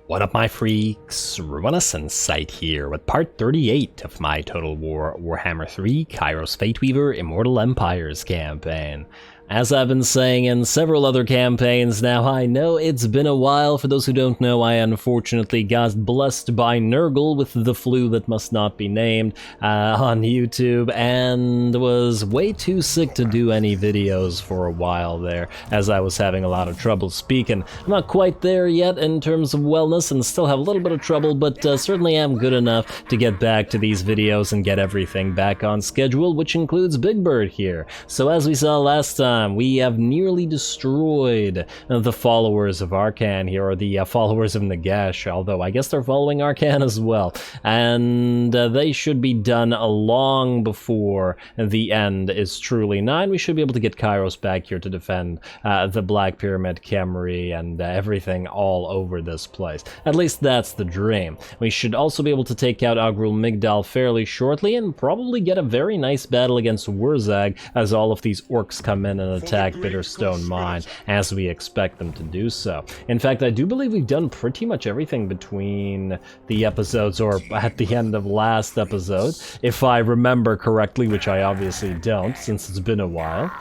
What up, my freaks? RuinusInsight here with part 38 of my Total Warhammer 3 Kairos Fateweaver Immortal Empires campaign. As I've been saying in several other campaigns now, I know it's been a while. For those who don't know, I unfortunately got blessed by Nurgle with the flu that must not be named on YouTube, and was way too sick to do any videos for a while there, as I was having a lot of trouble speaking. I'm not quite there yet in terms of wellness, and still have a little bit of trouble, but certainly am good enough to get back to these videos and get everything back on schedule, which includes Big Bird here. So as we saw last time, we have nearly destroyed the followers of Arcan here, or the followers of Nagash, although I guess they're following Arcan as well, and they should be done long before the end is truly nigh. We should be able to get Kairos back here to defend the Black Pyramid, Khemri, and everything all over this place. At least that's the dream. We should also be able to take out Agrul Migdal fairly shortly, and probably get a very nice battle against Wurzag as all of these orcs come in and attack Bitterstone Mine, as we expect them to do so. In fact, I do believe we've done pretty much everything between the episodes, or at the end of last episode, if I remember correctly, which I obviously don't, since it's been a while.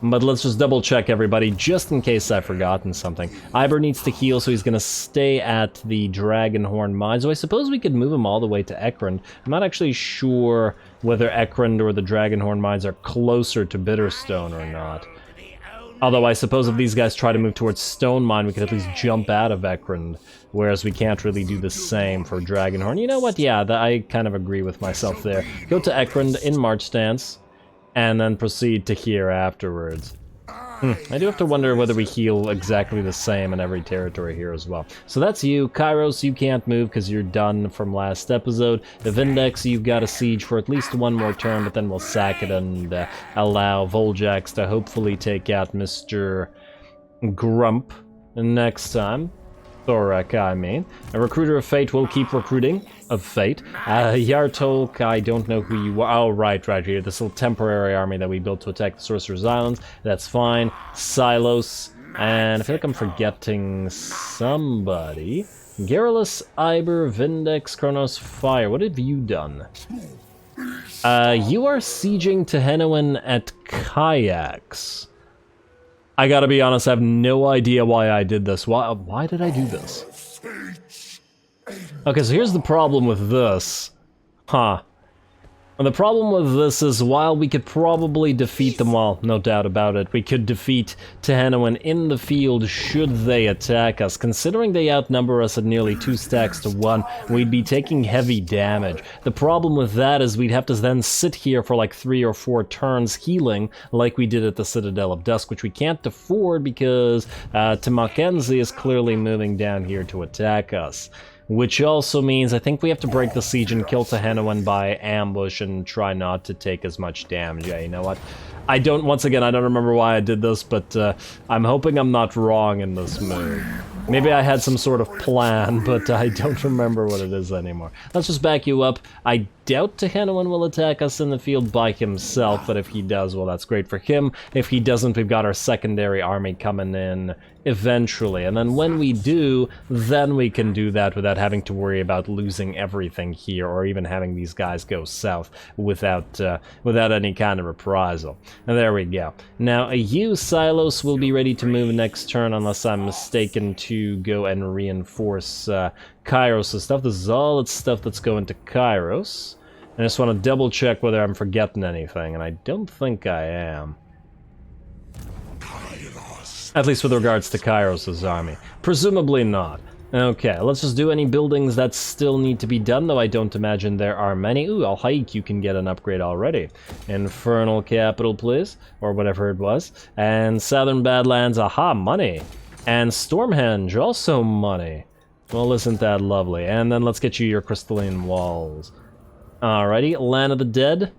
But let's just double check, everybody, just in case I've forgotten something. Ivor needs to heal, so he's going to stay at the Dragonhorn Mine. So I suppose we could move him all the way to Ekrund. I'm not actually sure whether Ekrund or the Dragonhorn Mines are closer to Bitterstone or not. Although I suppose if these guys try to move towards Stone Mine, we could at least jump out of Ekrund, whereas we can't really do the same for Dragonhorn. You know what? Yeah, I kind of agree with myself there. Go to Ekrund in March stance, and then proceed to here afterwards. I do have to wonder whether we heal exactly the same in every territory here as well. So that's you. Kairos, you can't move because you're done from last episode. The Vindex, you've got a siege for at least one more turn, but then we'll sack it and allow Voljax to hopefully take out Mr. Grump next time. Thorek, I mean. A Recruiter of Fate will keep recruiting of Fate. Yartolk, I don't know who you are. Oh, right here. This little temporary army that we built to attack the Sorcerer's Islands. That's fine. Silos. And I feel like I'm forgetting somebody. Garrulus, Iber, Vindex, Kronos, Fire. What have you done? You are sieging Tehenowen at Kayaks. I gotta be honest, I have no idea why I did this. Why did I do this? Okay, so here's the problem with this. And the problem with this is, while we could probably defeat them, well, no doubt about it, we could defeat Tehenowen in the field should they attack us. Considering they outnumber us at nearly 2 stacks to 1, we'd be taking heavy damage. The problem with that is we'd have to then sit here for like 3 or 4 turns healing, like we did at the Citadel of Dusk, which we can't afford because Mackenzie is clearly moving down here to attack us. Which also means I think we have to break the siege and kill Tehenowen by ambush and try not to take as much damage. Yeah, you know what? Once again, I don't remember why I did this, but I'm hoping I'm not wrong in this move. Maybe I had some sort of plan, but I don't remember what it is anymore. Let's just back you up. I doubt Tehenowen will attack us in the field by himself, but if he does, well, that's great for him. If he doesn't, we've got our secondary army coming in eventually, and then when we do, then we can do that without having to worry about losing everything here, or even having these guys go south without any kind of reprisal. And there we go. Now, you, Silos, will be ready to move next turn, unless I'm mistaken, to go and reinforce Kairos' stuff. This is all its stuff that's going to Kairos. I just want to double check whether I'm forgetting anything, and I don't think I am. At least with regards to Kairos' army. Presumably not. Okay, let's just do any buildings that still need to be done, though I don't imagine there are many. Ooh, Al-Haik, you can get an upgrade already. Infernal Capital, please, or whatever it was. And Southern Badlands, aha, money. And Stormhenge, also money. Well, isn't that lovely? And then let's get you your crystalline walls. Alrighty, Land of the Dead.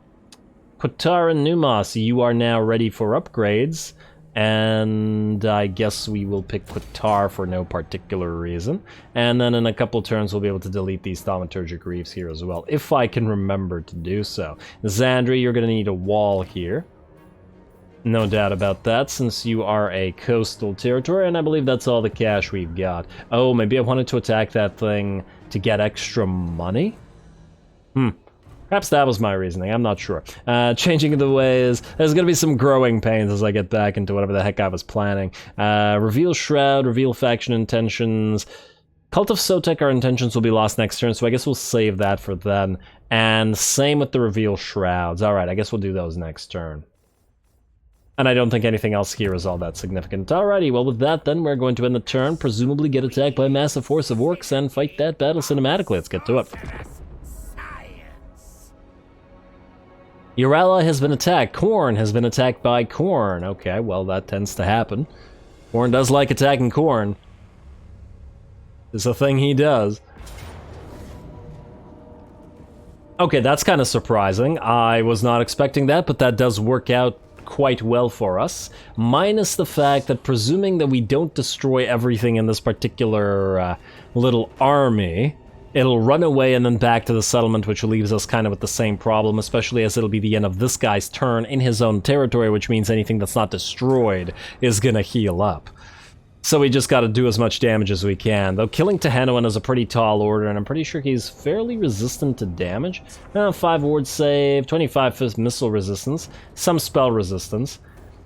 Qatar and Numas, you are now ready for upgrades. And I guess we will pick Qatar for no particular reason. And then in a couple turns we'll be able to delete these Thaumaturgic Reefs here as well, if I can remember to do so. Xandri, you're going to need a wall here. No doubt about that, since you are a coastal territory, and I believe that's all the cash we've got. Oh, maybe I wanted to attack that thing to get extra money? Perhaps that was my reasoning, I'm not sure. Changing the ways, there's gonna be some growing pains as I get back into whatever the heck I was planning. Reveal Shroud, reveal faction intentions. Cult of SOTEK, our intentions will be lost next turn, so I guess we'll save that for then. And same with the reveal Shrouds. Alright, I guess we'll do those next turn. And I don't think anything else here is all that significant. Alrighty, well with that then, we're going to end the turn, presumably get attacked by a massive force of orcs, and fight that battle cinematically. Let's get to it. Your ally has been attacked. Khorne has been attacked by Khorne. Okay, well that tends to happen. Khorne does like attacking Khorne. It's a thing he does. Okay, that's kind of surprising. I was not expecting that, but that does work out quite well for us. Minus the fact that, presuming that we don't destroy everything in this particular little army, it'll run away and then back to the settlement, which leaves us kind of with the same problem, especially as it'll be the end of this guy's turn in his own territory, which means anything that's not destroyed is gonna heal up. So we just gotta do as much damage as we can. Though killing Daemonhunters is a pretty tall order, and I'm pretty sure he's fairly resistant to damage. 5 ward save, 25 missile resistance, some spell resistance.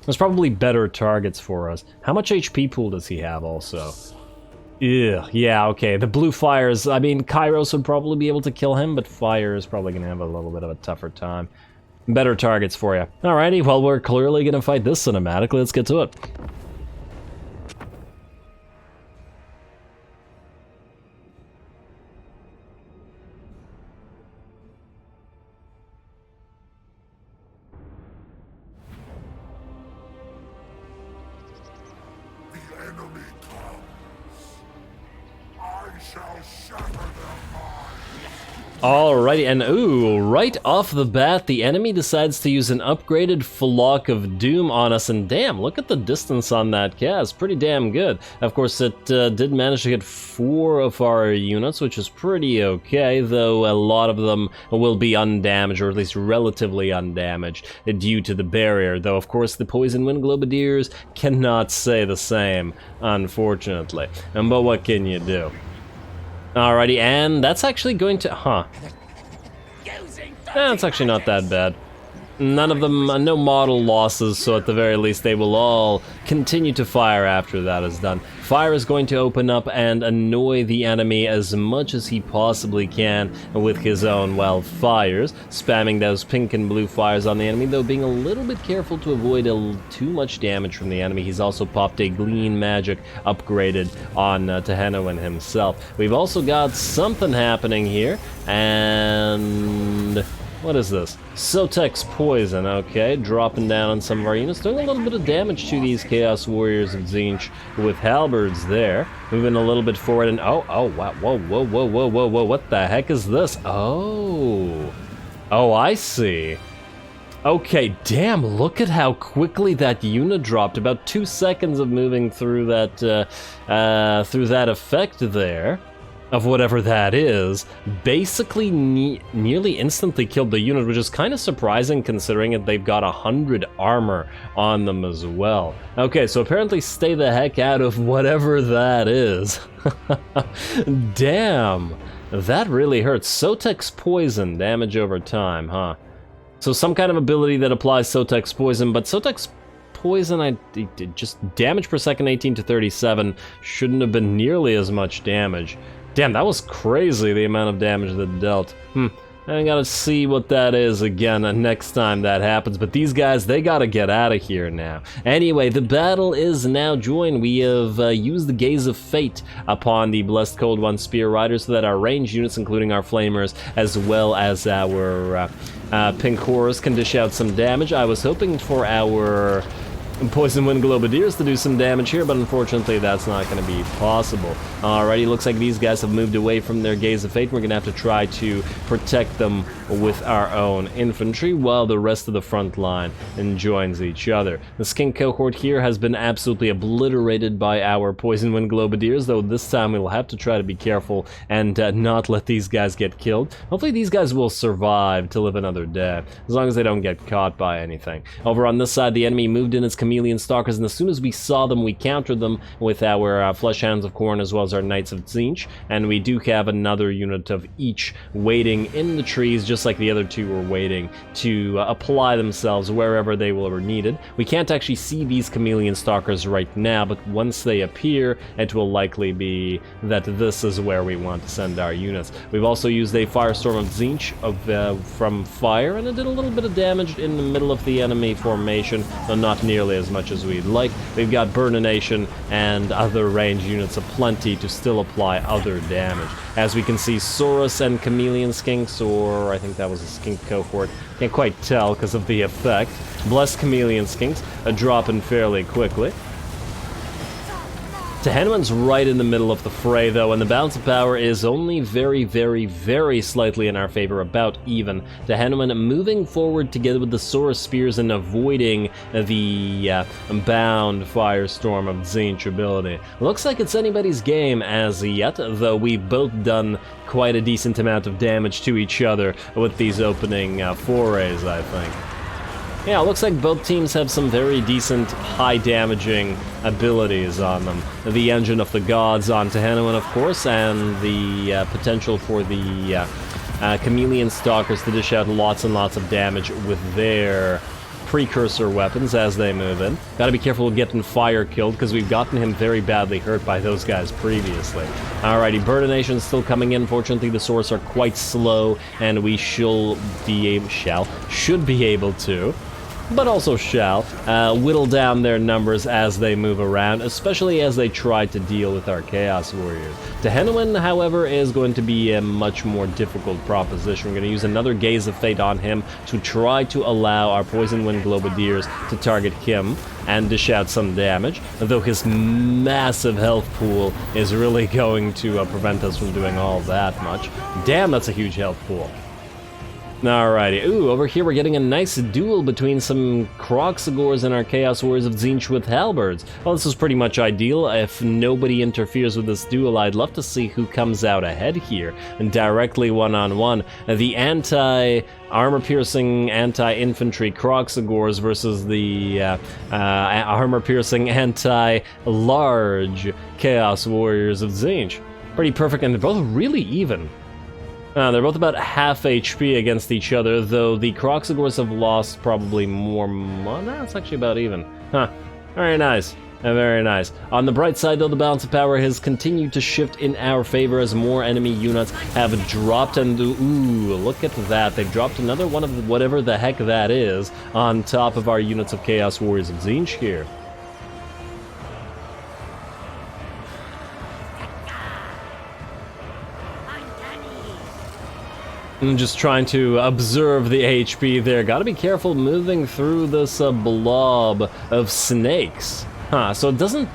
There's probably better targets for us. How much HP pool does he have also? Ugh, yeah, okay. The blue fires, I mean, Kairos would probably be able to kill him, but fire is probably going to have a little bit of a tougher time. Better targets for you. Alrighty, well, we're clearly going to fight this cinematically. Let's get to it. Alrighty, and ooh, right off the bat, the enemy decides to use an upgraded Flock of Doom on us, and damn, look at the distance on that cast, pretty damn good. Of course, it did manage to get 4 of our units, which is pretty okay, though a lot of them will be undamaged, or at least relatively undamaged, due to the barrier, though of course the Poison Wind Globadiers cannot say the same, unfortunately. But what can you do? Alrighty, and that's actually going to... That's actually not that bad. None of them, no model losses, so at the very least they will all continue to fire after that is done. Fire is going to open up and annoy the enemy as much as he possibly can with his own, well, fires, spamming those pink and blue fires on the enemy, though being a little bit careful to avoid too much damage from the enemy. He's also popped a Glean Magic upgraded on Daemonhunters himself. We've also got something happening here, and... what is this? SOTEK'S Poison, okay, dropping down on some of our units, doing a little bit of damage to these Chaos Warriors of Tzeentch with halberds there, moving a little bit forward, and oh, wow, whoa, what the heck is this? Oh, I see. Okay, damn, look at how quickly that unit dropped, about 2 seconds of moving through that effect there. Of whatever that is, basically nearly instantly killed the unit, which is kind of surprising considering that they've got 100 armor on them as well. Okay, so apparently stay the heck out of whatever that is. Damn, that really hurts. SOTEK'S Poison, damage over time, huh? So some kind of ability that applies SOTEK'S Poison, but SOTEK'S Poison, just damage per second 18 to 37, shouldn't have been nearly as much damage. Damn, that was crazy, the amount of damage that dealt. I gotta see what that is again next time that happens, but these guys, they gotta get out of here now. Anyway, the battle is now joined. We have used the Gaze of Fate upon the Blessed Cold One Spear Riders so that our ranged units, including our Flamers, as well as our Pink Horrors, can dish out some damage. I was hoping for our Poison Wind Globadiers to do some damage here, but unfortunately that's not going to be possible. Alrighty, looks like these guys have moved away from their Gaze of Fate. We're going to have to try to protect them with our own infantry while the rest of the front line joins each other. The Skink cohort here has been absolutely obliterated by our Poison Wind Globadiers, though this time we'll have to try to be careful and not let these guys get killed. Hopefully these guys will survive to live another day, as long as they don't get caught by anything. Over on this side, the enemy moved in its Chameleon Stalkers, and as soon as we saw them, we countered them with our Flesh Hounds of Khorne as well as our Knights of Tzeentch, and we do have another unit of each waiting in the trees, just like the other two were waiting to apply themselves wherever they were needed. We can't actually see these Chameleon Stalkers right now, but once they appear, it will likely be that this is where we want to send our units. We've also used a Firestorm of Tzeentch from fire, and it did a little bit of damage in the middle of the enemy formation, though not nearly as much as we'd like. We've got Burnination and other range units aplenty to still apply other damage. As we can see, Saurus and Chameleon Skinks, or I think that was a Skink cohort, can't quite tell because of the effect. Blessed Chameleon Skinks dropping fairly quickly. Daemonhunters right in the middle of the fray, though, and the balance of power is only very, very, very slightly in our favor, about even. Daemonhunters moving forward together with the Saurus Spears and avoiding the bound Firestorm of Tzeentch ability. Looks like it's anybody's game as yet, though we've both done quite a decent amount of damage to each other with these opening forays, I think. Yeah, it looks like both teams have some very decent, high-damaging abilities on them. The Engine of the Gods on Daemonhunters, of course, and the potential for the Chameleon Stalkers to dish out lots and lots of damage with their precursor weapons as they move in. Gotta be careful of getting Fire killed, because we've gotten him very badly hurt by those guys previously. Alrighty, Burnination's still coming in. Fortunately, the Saurus are quite slow, and we should be able to, but also shall, whittle down their numbers as they move around, especially as they try to deal with our Chaos Warriors. Daemonhunters, however, is going to be a much more difficult proposition. We're going to use another Gaze of Fate on him to try to allow our Poison Wind Globadiers to target him and dish out some damage, though his massive health pool is really going to prevent us from doing all that much. Damn, that's a huge health pool. Alrighty, ooh, over here we're getting a nice duel between some Kroxigors and our Chaos Warriors of Tzeentch with Halberds. Well, this is pretty much ideal. If nobody interferes with this duel, I'd love to see who comes out ahead here, and directly one-on-one. The armor-piercing, anti-infantry Kroxigors versus the armor-piercing, anti-large Chaos Warriors of Tzeentch. Pretty perfect, and they're both really even. They're both about half HP against each other, though the Kroxigors have lost probably more. No, it's actually about even. Huh. Very nice. Very nice. On the bright side, though, the balance of power has continued to shift in our favor as more enemy units have dropped, and ooh, look at that. They've dropped another one of whatever the heck that is on top of our units of Chaos Warriors of Tzeentch here. I'm just trying to observe the HP there. Gotta be careful moving through this blob of snakes. Huh, so it doesn't...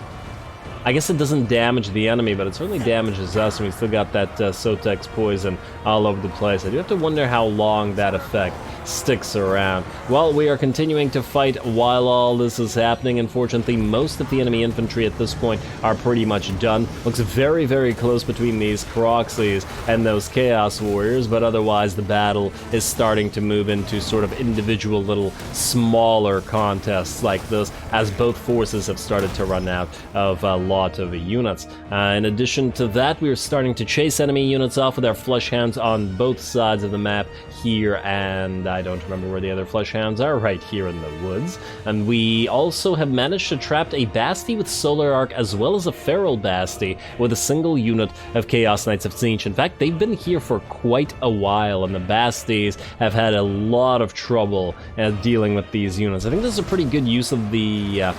I guess it doesn't damage the enemy, but it certainly damages us, and we still got that SOTEK'S poison all over the place. I do have to wonder how long that effect sticks around. Well, we are continuing to fight while all this is happening. Unfortunately, most of the enemy infantry at this point are pretty much done. Looks very, very close between these Kroxis and those Chaos Warriors, but otherwise the battle is starting to move into sort of individual little smaller contests like this, as both forces have started to run out of a lot of units. In addition to that, we are starting to chase enemy units off with our Flesh Hounds on both sides of the map here, and I don't remember where the other Flesh Hounds are, right here in the woods. And we also have managed to trap a Basti with Solar Arc as well as a Feral Basti with a single unit of Chaos Knights of Tzeentch. In fact, they've been here for quite a while, and the Bastis have had a lot of trouble dealing with these units. I think this is a pretty good use of the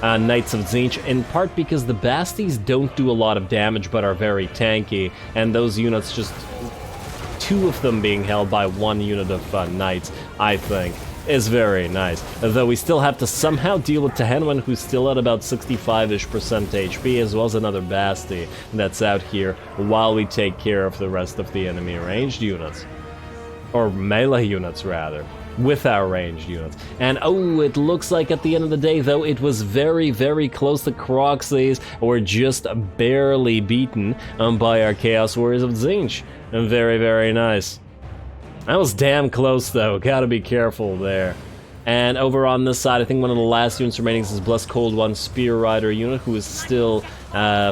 Knights of Tzeentch, in part because the Bastis don't do a lot of damage but are very tanky, and those units just... two of them being held by one unit of Knights, I think, is very nice. Though we still have to somehow deal with Daemonhunters, who's still at about 65-ish% HP, as well as another Basti that's out here while we take care of the rest of the enemy ranged units. Or melee units, rather. With our ranged units. And oh, it looks like at the end of the day, though, it was very, very close. The Croxes were just barely beaten by our Chaos Warriors of Tzeentch. And very, very nice. That was damn close, though. Gotta be careful there. And over on this side, I think one of the last units remaining is this Blessed Cold One Spear Rider unit, who is still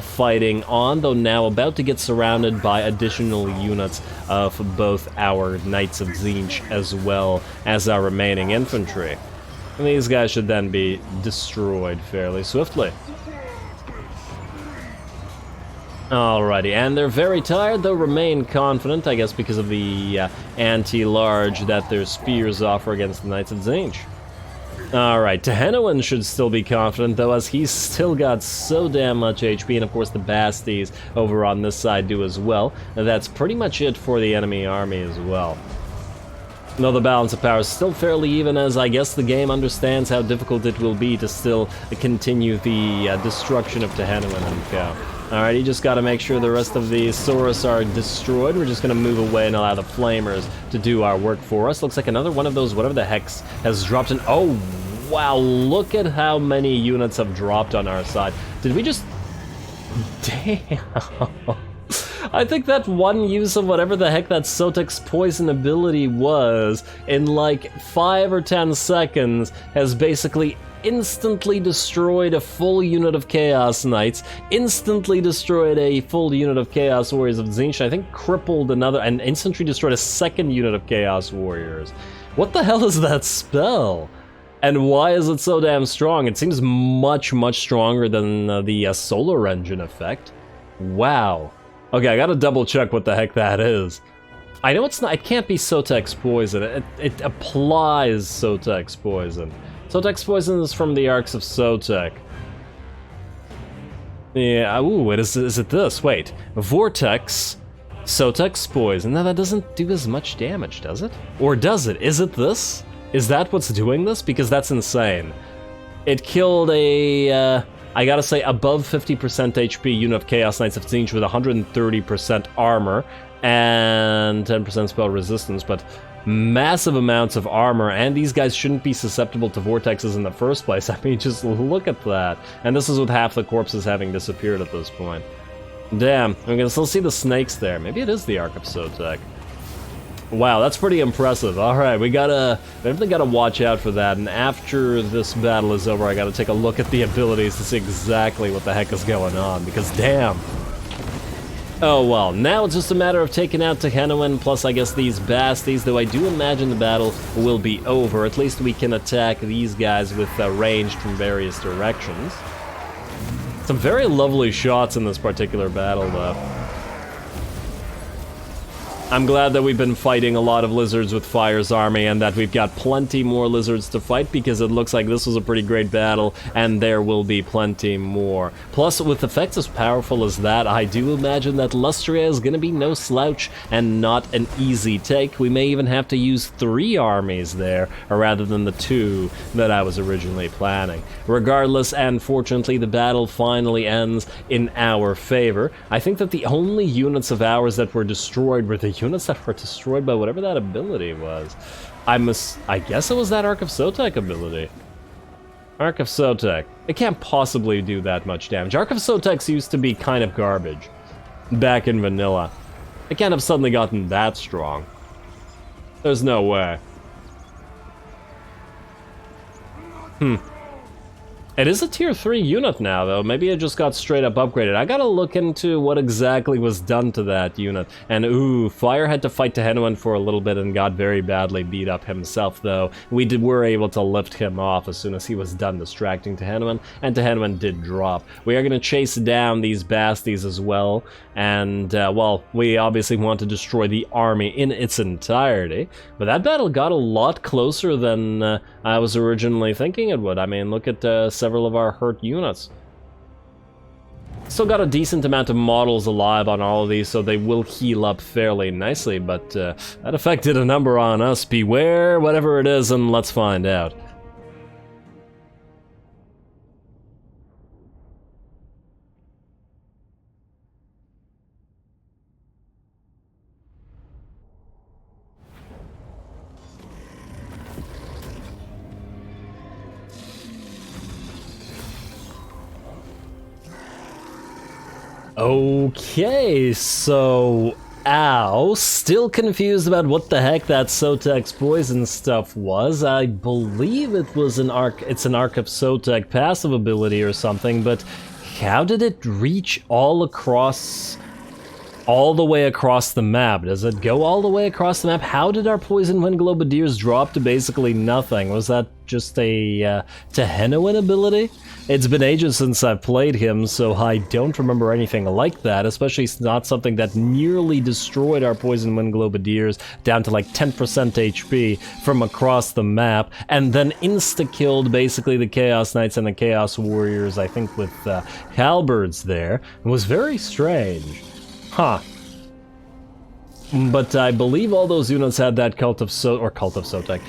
fighting on, though now about to get surrounded by additional units of both our Knights of Tzeentch as well as our remaining infantry. And these guys should then be destroyed fairly swiftly. Alrighty, and they're very tired, though remain confident, I guess because of the anti-large that their spears offer against the Knights of Tzeentch. Alright, Daemonhunters should still be confident, though, as he's still got so damn much HP, and of course the Basties over on this side do as well. And that's pretty much it for the enemy army as well. Though the balance of power is still fairly even, as I guess the game understands how difficult it will be to still continue the destruction of Daemonhunters and co. Alright, you just gotta make sure the rest of the Saurus are destroyed. We're just gonna move away and allow the Flamers to do our work for us. Looks like another one of those, whatever the hex, has dropped in. Oh, wow, look at how many units have dropped on our side. Did we just... Damn. I think that one use of whatever the heck that SOTEK'S poison ability was, in like 5 or 10 seconds, has basically instantly destroyed a full unit of Chaos Knights, instantly destroyed a full unit of Chaos Warriors of Tzeentch, I think crippled another, and instantly destroyed a second unit of Chaos Warriors. What the hell is that spell? And why is it so damn strong? It seems much, much stronger than the Solar Engine effect. Wow. Okay, I gotta double check what the heck that is. I know it's not, it can't be SOTEK'S poison. It applies SOTEK'S poison. SOTEK'S poison is from the Arcs of SOTEK. Yeah, ooh, is it this? Wait, Vortex, SOTEK'S poison. Now that doesn't do as much damage, does it? Or does it? Is it this? Is that what's doing this? Because that's insane. It killed a, I gotta say, above 50% HP unit of Chaos Knights of Tzeentch with 130% armor and 10% spell resistance, but massive amounts of armor, and these guys shouldn't be susceptible to vortexes in the first place. I mean, just look at that. And this is with half the corpses having disappeared at this point. Damn, I'm gonna still see the snakes there. Maybe it is the Arc of SOTEK. Wow, that's pretty impressive. Alright, we definitely gotta watch out for that, and after this battle is over, I gotta take a look at the abilities to see exactly what the heck is going on, because damn. Oh well, now it's just a matter of taking out Daemonhunters, plus I guess these Basties, though I do imagine the battle will be over. At least we can attack these guys with ranged from various directions. Some very lovely shots in this particular battle, though. I'm glad that we've been fighting a lot of lizards with Fire's army and that we've got plenty more lizards to fight, because it looks like this was a pretty great battle and there will be plenty more. Plus, with effects as powerful as that, I do imagine that Lustria is going to be no slouch and not an easy take. We may even have to use 3 armies there rather than the 2 that I was originally planning. Regardless, and fortunately, the battle finally ends in our favor. I think that the only units of ours that were destroyed were the units that were destroyed by whatever that ability was. I guess it was that Arc of SOTEK ability. Arc of SOTEK. It can't possibly do that much damage. Arc of SOTEK's used to be kind of garbage back in vanilla. It can't have suddenly gotten that strong. There's no way. It is a tier 3 unit now, though. Maybe it just got straight up upgraded. I gotta look into what exactly was done to that unit. And ooh, Fire had to fight Daemonhunters for a little bit and got very badly beat up himself, though. We were able to lift him off as soon as he was done distracting Daemonhunters, and Daemonhunters did drop. We are gonna chase down these Basties as well, and, well, we obviously want to destroy the army in its entirety. But that battle got a lot closer than I was originally thinking it would. I mean, look at several of our hurt units. Still got a decent amount of models alive on all of these, so they will heal up fairly nicely, but that affected a number on us. Beware whatever it is, and let's find out. Okay, so still confused about what the heck that SOTEK'S poison stuff was. I believe it was it's an Arc of SOTEK passive ability or something, but how did it reach all the way across the map? Does it go all the way across the map? How did our Poison Wind Globadiers drop to basically nothing? Was that just a Tehenowin ability? It's been ages since I've played him, so I don't remember anything like that, especially not something that nearly destroyed our Poison Wind Globadiers down to like 10% HP from across the map, and then insta-killed basically the Chaos Knights and the Chaos Warriors, I think with halberds there. It was very strange. Huh. But I believe all those units had that Cult of SOTEK.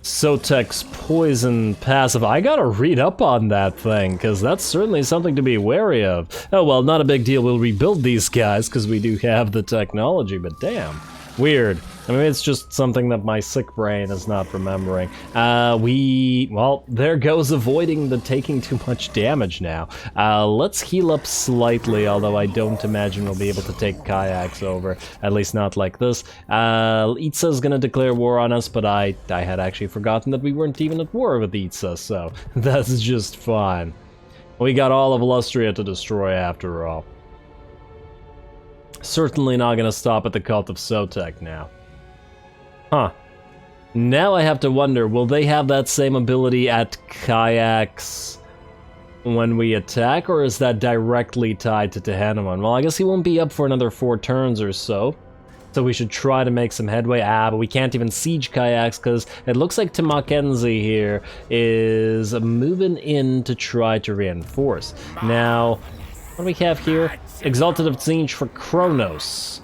SOTEK'S poison passive. I gotta read up on that thing, because that's certainly something to be wary of. Oh well, not a big deal, we'll rebuild these guys, because we do have the technology, but damn. Weird. I mean, it's just something that my sick brain is not remembering. Well, there goes avoiding the taking too much damage now. Let's heal up slightly, although I don't imagine we'll be able to take kayaks over, at least not like this. Itza's gonna declare war on us, but I had actually forgotten that we weren't even at war with Itza, so that's just fine. We got all of Lustria to destroy after all. Certainly not gonna stop at the Cult of SOTEK now. Huh. Now I have to wonder, will they have that same ability at kayaks when we attack, or is that directly tied to Tehenowin? Well, I guess he won't be up for another 4 turns or so, so we should try to make some headway. But we can't even siege kayaks, because it looks like Mackenzie here is moving in to try to reinforce. Now, what do we have here? Exalted of Tzeentch for Kronos.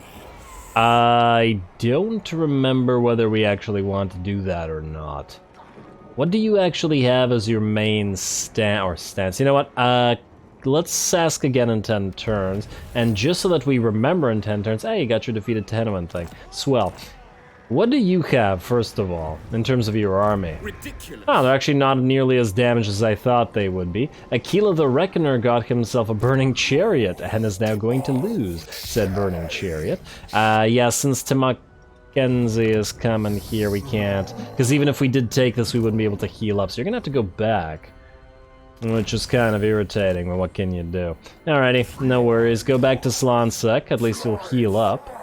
I don't remember whether we actually want to do that or not. What do you actually have as your main stance? You know what? Let's ask again in 10 turns, and just so that we remember in 10 turns, hey, you got your defeated Tehenowin thing. Swell. What do you have, first of all, in terms of your army? Ridiculous. Oh, they're actually not nearly as damaged as I thought they would be. Aquila the Reckoner got himself a Burning Chariot and is now going to lose, said Burning Chariot. Yeah, since Mackenzie is coming here, we can't. Because even if we did take this, we wouldn't be able to heal up, so you're going to have to go back. Which is kind of irritating, but what can you do? Alrighty, no worries. Go back to Slansek, at least you'll heal up.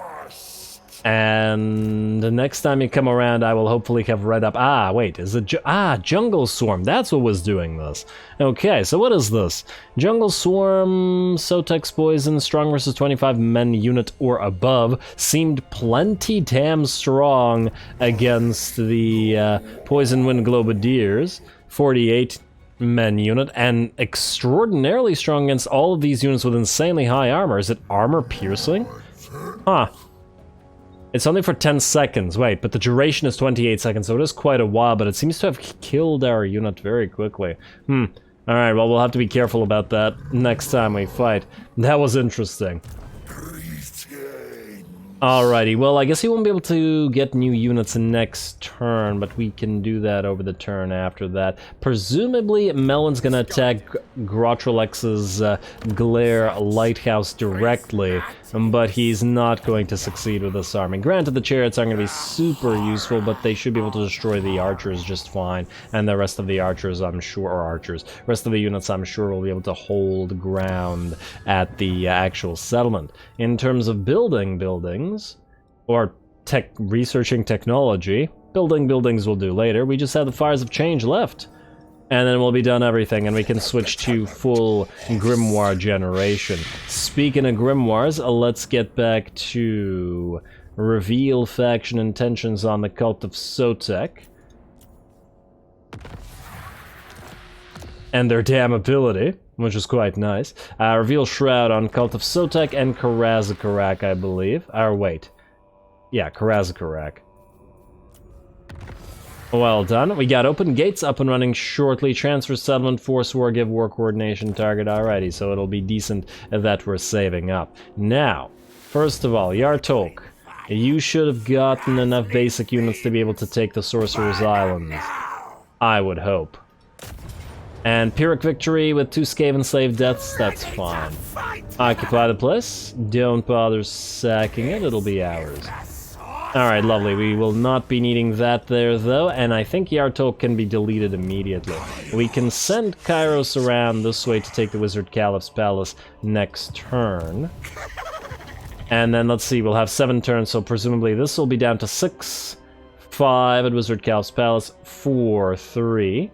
And the next time you come around, I will hopefully have read up. Wait, is it Jungle Swarm? That's what was doing this. Okay, so what is this? Jungle Swarm, SOTEK'S poison, strong versus 25 men unit or above. Seemed plenty damn strong against the Poison Wind Globadiers. 48 men unit, and extraordinarily strong against all of these units with insanely high armor. Is it armor piercing? Huh. It's only for 10 seconds, wait, but the duration is 28 seconds, so it is quite a while, but it seems to have killed our unit very quickly. Alright, well, we'll have to be careful about that next time we fight. That was interesting. Alrighty, well, I guess he won't be able to get new units next turn, but we can do that over the turn after that. Presumably, Melon's gonna attack Grotrolex's Glare Lighthouse directly, but he's not going to succeed with this army. Granted, the chariots aren't going to be super useful, but they should be able to destroy the archers just fine, and the rest of the archers, I'm sure, rest of the units, I'm sure, will be able to hold ground at the actual settlement. In terms of building buildings, or researching technology, building buildings we'll do later. We just have the Fires of Change left. And then we'll be done everything, and we can switch to full Grimoire generation. Speaking of Grimoires, let's get back to reveal faction intentions on the Cult of SOTEK. And their damn ability. which is quite nice. Reveal Shroud on Cult of SOTEK and Karazakarak, I believe. Or wait. Yeah, Karazakarak. Well done. We got Open Gates up and running shortly. Transfer Settlement, Force War, Give War Coordination target. Alrighty, so it'll be decent that we're saving up. Now, first of all, Yartolk. You should have gotten enough basic units to be able to take the Sorcerer's Islands. I would hope. And Pyrrhic Victory with 2 Skaven Slave deaths, that's fine. Occupy the place. Don't bother sacking it, it'll be ours. Alright, lovely. We will not be needing that there, though, and I think Yartolk can be deleted immediately. We can send Kairos around this way to take the Wizard Caliph's Palace next turn. And then, let's see, we'll have 7 turns, so presumably this will be down to 6, 5 at Wizard Caliph's Palace, 4, 3,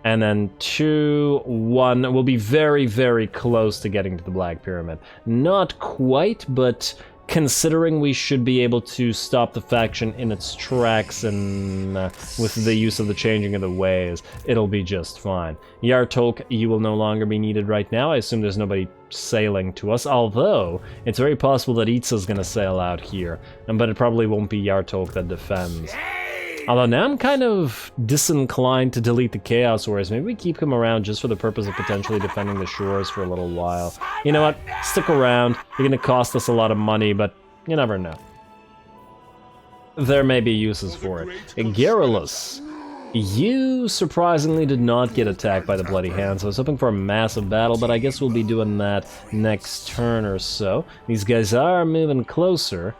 and then 2, 1. We'll be very, very close to getting to the Black Pyramid. Not quite, but considering we should be able to stop the faction in its tracks and with the use of the changing of the ways, it'll be just fine. Yartolk, you will no longer be needed right now. I assume there's nobody sailing to us, although it's very possible that Itza's gonna sail out here, but it probably won't be Yartolk that defends. Although now I'm kind of disinclined to delete the Chaos Warriors. Maybe we keep him around just for the purpose of potentially defending the shores for a little while. You know what? Stick around. You're gonna cost us a lot of money, but you never know. There may be uses for it. Garrulus, you surprisingly did not get attacked by the Bloody Hands. I was hoping for a massive battle, but I guess we'll be doing that next turn or so. These guys are moving closer.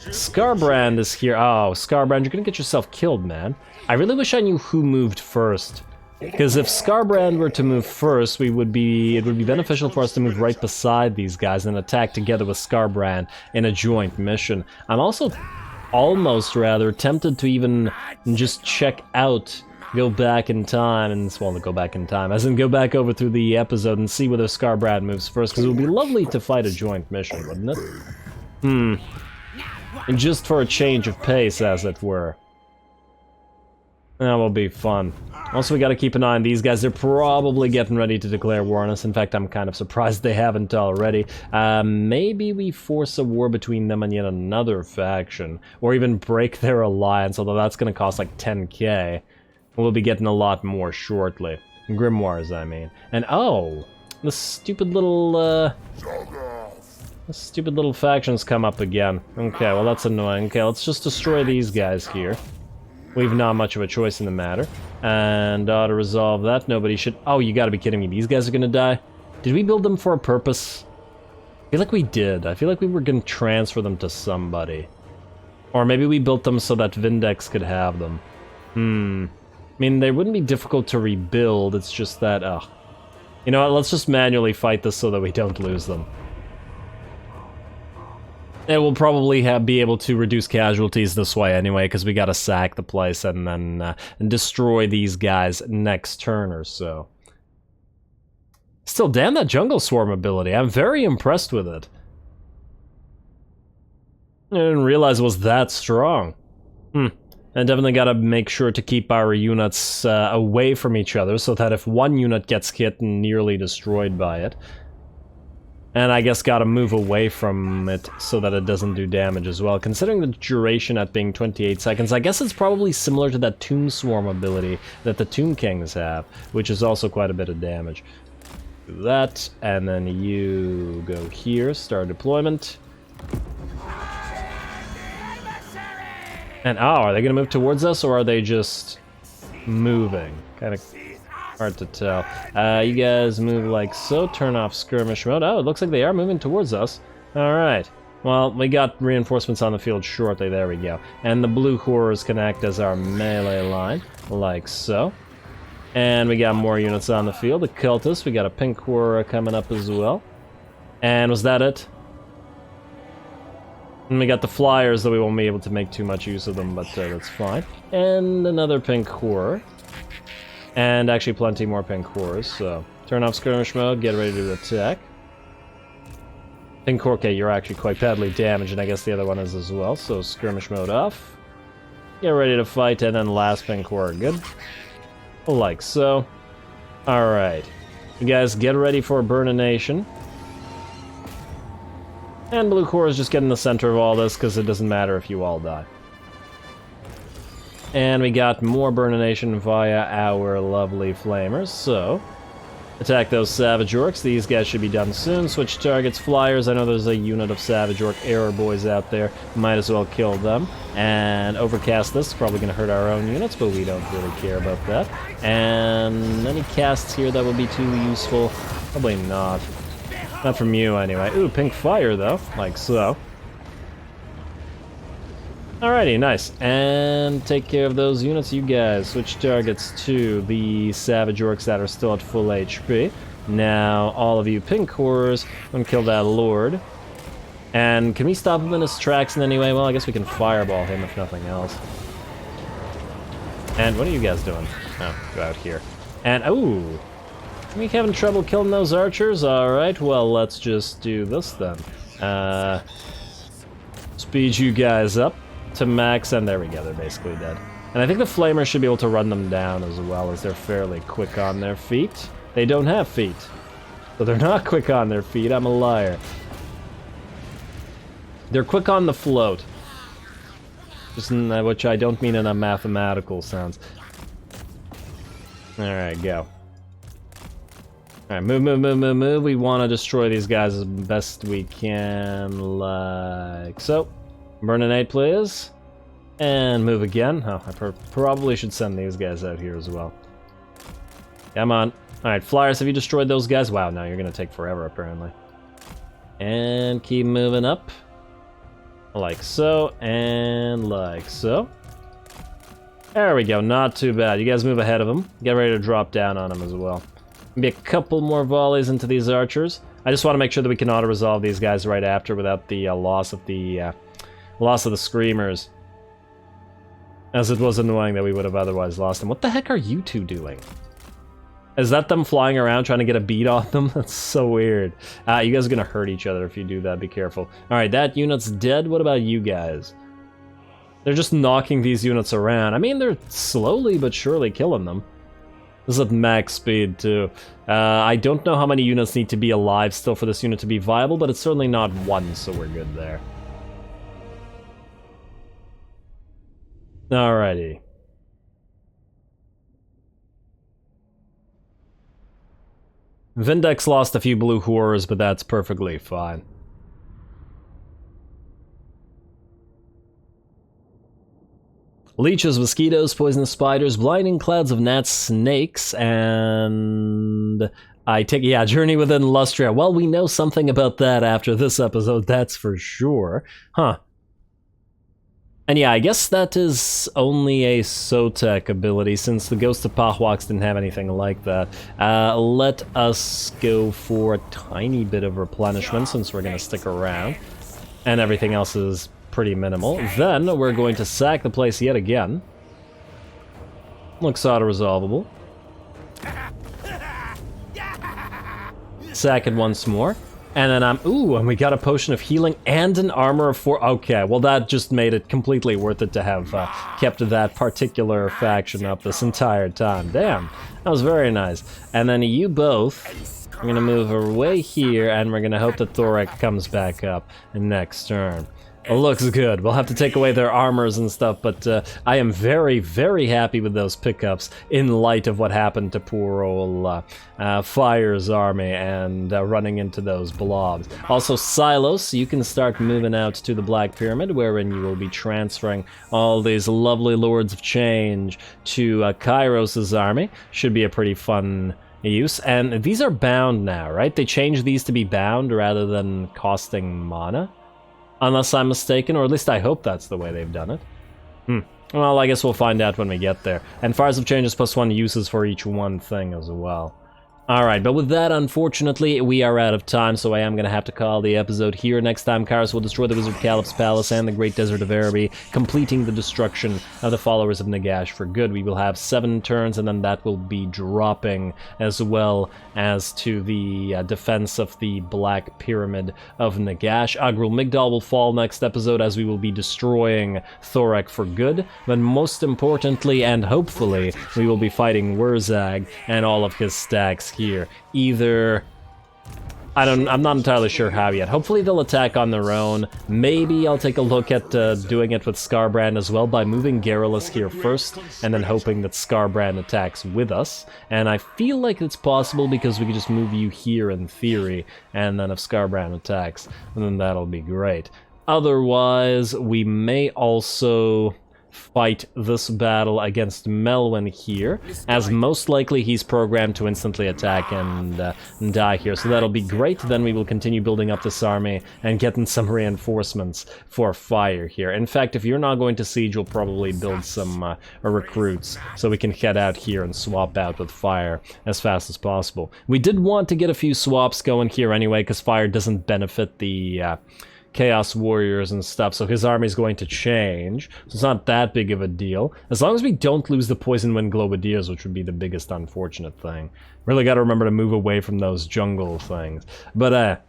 Scarbrand is here. Oh, Scarbrand, you're gonna get yourself killed, man. I really wish I knew who moved first. Because if Scarbrand were to move first, it would be beneficial for us to move right beside these guys and attack together with Scarbrand in a joint mission. I'm also almost rather tempted to even just check out, go back in time, and well, go back in time, as in go back over through the episode and see whether Scarbrand moves first, because it would be lovely to fight a joint mission, wouldn't it? And just for a change of pace, as it were. That will be fun. Also, we gotta keep an eye on these guys. They're probably getting ready to declare war on us. In fact, I'm kind of surprised they haven't already. Maybe we force a war between them and yet another faction. Or even break their alliance, although that's gonna cost like 10k. We'll be getting a lot more shortly. Grimoires, I mean. And oh! The stupid little, stupid little factions come up again. Okay, well that's annoying. Okay, let's just destroy these guys here. We've not much of a choice in the matter. And to resolve that, nobody should... Oh, you gotta be kidding me. These guys are gonna die? Did we build them for a purpose? I feel like we did. I feel like we were gonna transfer them to somebody. Or maybe we built them so that Vindex could have them. I mean, they wouldn't be difficult to rebuild, it's just that, You know what, let's just manually fight this so that we don't lose them. It will probably be able to reduce casualties this way anyway, because we gotta sack the place and then destroy these guys next turn or so. Still, damn that Jungle Swarm ability. I'm very impressed with it. I didn't realize it was that strong. I definitely gotta make sure to keep our units away from each other, so that if one unit gets hit and nearly destroyed by it, and I guess gotta move away from it so that it doesn't do damage as well. Considering the duration at being 28 seconds, I guess it's probably similar to that Tomb Swarm ability that the Tomb Kings have, which is also quite a bit of damage. Do that, and then you go here, start deployment. And oh, are they gonna move towards us, or are they just moving? Kind of hard to tell. You guys move like so, turn off skirmish mode. Oh, it looks like they are moving towards us. Alright. Well, we got reinforcements on the field shortly, there we go. And the blue horrors can act as our melee line, like so. And we got more units on the field. The cultists, we got a pink horror coming up as well. And was that it? And we got the flyers, though we won't be able to make too much use of them, but that's fine. And another pink horror. And actually plenty more pink horrors, so... Turn off skirmish mode, get ready to attack. Pink horror, okay, you're actually quite badly damaged, and I guess the other one is as well, so skirmish mode off. Get ready to fight, and then last pink horror, good. Like so. Alright. You guys get ready for Burnination. And Blue Core is just getting the center of all this because it doesn't matter if you all die. And we got more Burnination via our lovely Flamers, so... Attack those Savage Orcs. These guys should be done soon. Switch targets, Flyers. I know there's a unit of Savage Orc Error Boys out there. Might as well kill them. And Overcast this. Probably going to hurt our own units, but we don't really care about that. And any casts here that would be too useful? Probably not. Not from you, anyway. Ooh, Pink Fire, though. Like so. Alrighty, nice. And take care of those units, you guys. Switch targets to the Savage Orcs that are still at full HP. Now, all of you Pink Horrors, I'm gonna kill that Lord. And can we stop him in his tracks in any way? Well, I guess we can Fireball him if nothing else. And what are you guys doing? Oh, go out here. And, ooh! Are we having trouble killing those archers? Alright, well, let's just do this then. Speed you guys up to max, and there we go, they're basically dead. And I think the Flamers should be able to run them down as well, as they're fairly quick on their feet. They don't have feet, so they're not quick on their feet, I'm a liar. They're quick on the float. Just in, which I don't mean in a mathematical sense. Alright, go. Alright, move. We want to destroy these guys as best we can, like so. Burninate, please. And move again. Oh, I probably should send these guys out here as well. Come on. Alright, Flyers, have you destroyed those guys? Wow, now you're going to take forever, apparently. And keep moving up. Like so, and like so. There we go, not too bad. You guys move ahead of them. Get ready to drop down on them as well. Maybe a couple more volleys into these archers. I just want to make sure that we can auto-resolve these guys right after without the loss of the Screamers. As it was annoying that we would have otherwise lost them. What the heck are you two doing? Is that them flying around trying to get a beat on them? That's so weird. You guys are gonna hurt each other if you do that, be careful. Alright, that unit's dead. What about you guys? They're just knocking these units around. I mean, they're slowly but surely killing them. This is at max speed, too. I don't know how many units need to be alive still for this unit to be viable, but it's certainly not one, so we're good there. Alrighty. Vindex lost a few blue horrors, but that's perfectly fine. Leeches, mosquitoes, poisonous spiders, blinding clouds of gnats, snakes, and... I take, yeah, Journey Within Lustria. Well, we know something about that after this episode, that's for sure. Huh. And yeah, I guess that is only a SOTEK ability, since the Ghost of Pahwaks didn't have anything like that. Let us go for a tiny bit of replenishment, since we're going to stick around. And everything else is pretty minimal. Then, we're going to sack the place yet again. Looks auto-resolvable. Sack it once more. And then ooh, and we got a potion of healing and an armor of 4. Okay, well that just made it completely worth it to have kept that particular faction up this entire time. Damn, that was very nice. And then you both are gonna move away here, and we're gonna hope that Thorek comes back up next turn. It looks good. We'll have to take away their armors and stuff, but I am very, very happy with those pickups in light of what happened to poor old Fire's army and running into those blobs. Also, Silos, you can start moving out to the Black Pyramid, wherein you will be transferring all these lovely Lords of Change to Kairos' army. Should be a pretty fun use. And these are bound now, right? They changed these to be bound rather than costing mana? Unless I'm mistaken, or at least I hope that's the way they've done it. Well, I guess we'll find out when we get there. And Fires of Change is +1 uses for each one thing as well. Alright, but with that, unfortunately, we are out of time, so I am going to have to call the episode here. Next time, Kairos will destroy the Wizard Caliph's palace and the Great Desert of Araby, completing the destruction of the followers of Nagash for good. We will have 7 turns, and then that will be dropping, as well as to the defense of the Black Pyramid of Nagash. Agrul Migdal will fall next episode, as we will be destroying Thorek for good, but most importantly, and hopefully, we will be fighting Wurzag and all of his stacks here. Either I'm not entirely sure how yet. Hopefully they'll attack on their own. Maybe I'll take a look at doing it with Skarbrand as well by moving Garrulus here first, and then hoping that Skarbrand attacks with us. And I feel like it's possible because we could just move you here in theory, and then if Skarbrand attacks, then that'll be great. Otherwise, we may also fight this battle against Melwyn here, as most likely he's programmed to instantly attack and die here, so that'll be great. Then we will continue building up this army and getting some reinforcements for fire here. In fact, if you're not going to siege, we'll probably build some recruits, so we can head out here and swap out with fire as fast as possible. We did want to get a few swaps going here anyway, because fire doesn't benefit the Chaos Warriors and stuff, so his army is going to change, so it's not that big of a deal. As long as we don't lose the Poison Wind Globadiers, which would be the biggest unfortunate thing. Really gotta remember to move away from those jungle things. But,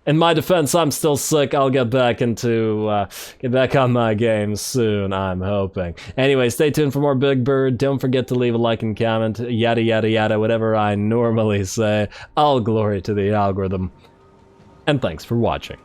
in my defense, I'm still sick. I'll get back get back on my game soon, I'm hoping. Anyway, stay tuned for more Big Bird. Don't forget to leave a like and comment, yada yada yada, whatever I normally say. All glory to the algorithm. And thanks for watching.